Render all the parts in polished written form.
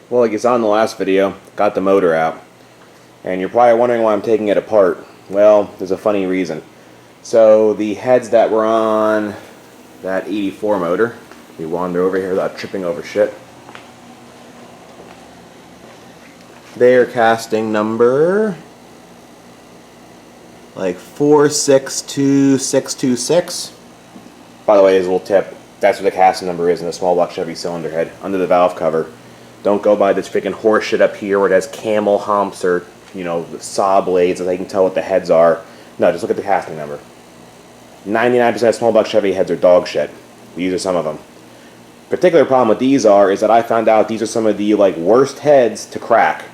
Well, like you saw in the last video, got the motor out. And you're probably wondering why I'm taking it apart. Well, there's a funny reason. So the heads that were on that 84 motor, we wander over here without tripping over shit. They are casting number like 462626. By the way, as a little tip, that's what the casting number is in the small block Chevy cylinder head, under the valve cover. Don't go by this freaking horse shit up here where it has camel humps or, you know, saw blades so they can tell what the heads are. No, just look at the casting number. 99% of small block Chevy heads are dog shit. These are some of them. Particular problem with these is that I found out these are some of the worst heads to crack.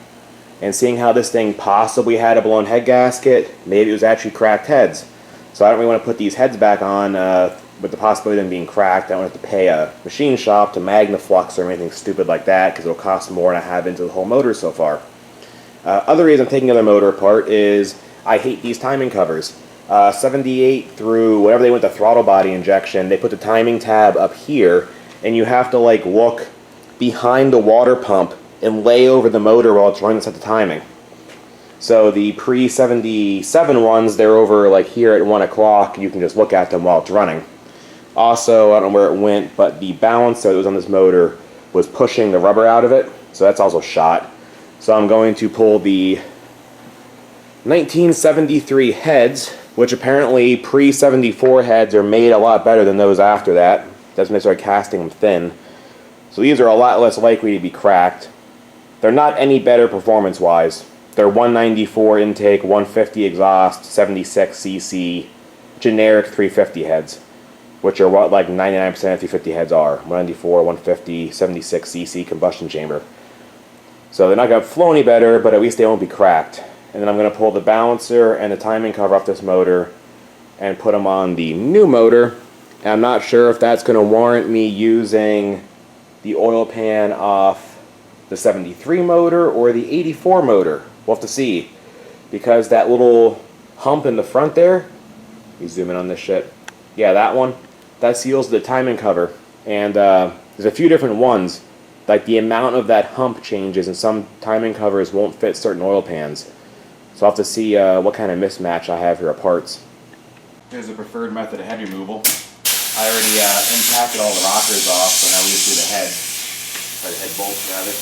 And seeing how this thing possibly had a blown head gasket, maybe it was actually cracked heads. So I don't really want to put these heads back on with the possibility of them being cracked. I don't have to pay a machine shop to magnaflux or anything stupid like that because it'll cost more than I have into the whole motor so far. Other reason I'm taking the other motor apart is I hate these timing covers. 78 through whatever they went to throttle body injection, they put the timing tab up here and you have to look behind the water pump and lay over the motor while it's running to set the timing. So the pre-77 ones, they're over here at 1 o'clock. You can just look at them while it's running. Also, I don't know where it went, but the balancer that was on this motor was pushing the rubber out of it, so that's also shot. So I'm going to pull the 1973 heads, which apparently pre-74 heads are made a lot better than those after that. That's when they started casting them thin. So these are a lot less likely to be cracked. They're not any better performance-wise. They're 194 intake, 150 exhaust, 76 cc, generic 350 heads, which are what 99% of 350 heads are. 194, 150, 76 cc combustion chamber. So they're not going to flow any better, but at least they won't be cracked. And then I'm going to pull the balancer and the timing cover off this motor and put them on the new motor. And I'm not sure if that's going to warrant me using the oil pan off the 73 motor or the 84 motor. We'll have to see, because that little hump in the front there, you zoom in on this shit, yeah, that one, that seals the timing cover. And there's a few different ones, the amount of that hump changes, and some timing covers won't fit certain oil pans. So I'll have to see what kind of mismatch I have here of parts. Here's the preferred method of head removal. I already impacted all the rockers off, so now we just do the head, or the head bolts rather.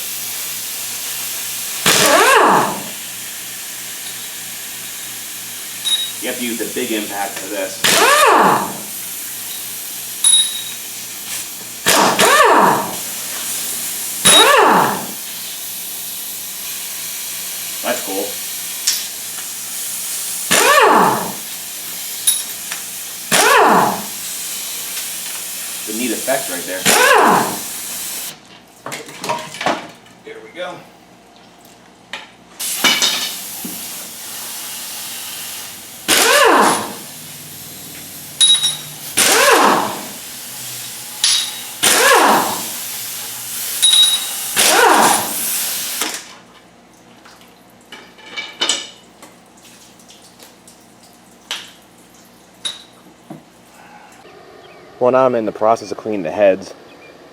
You have to use the big impact for this. That's cool. It's a neat effect right there. Here we go. Well, now I'm in the process of cleaning the heads,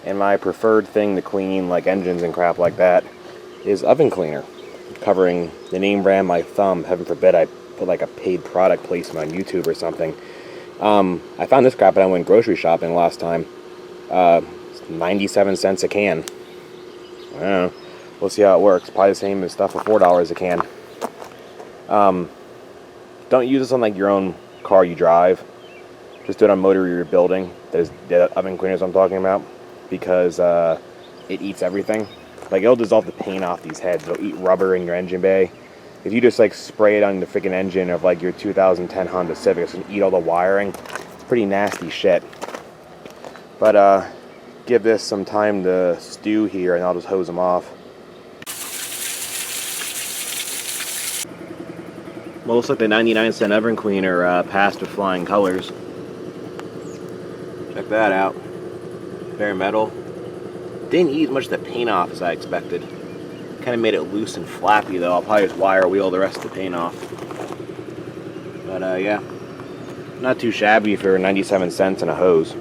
and my preferred thing to clean engines and crap like that is oven cleaner, covering the name brand my thumb. Heaven forbid I put a paid product placement on YouTube or something. I found this crap when I went grocery shopping last time. 97 cents a can. I don't know. We'll see how it works. Probably the same as stuff for $4 a can. Don't use this on your own car you drive. Just do it on motor you're building. There's the oven cleaners I'm talking about, because it eats everything. It'll dissolve the paint off these heads. It'll eat rubber in your engine bay. If you just spray it on the freaking engine of your 2010 Honda Civic, it's gonna eat all the wiring. It's pretty nasty shit. But give this some time to stew here, and I'll just hose them off. Well, looks like the 99-cent oven cleaner passed with flying colors. Check that out. Bare metal. Didn't eat as much of the paint off as I expected. Kind of made it loose and flappy though. I'll probably just wire wheel the rest of the paint off. But yeah, not too shabby for 97 cents and a hose.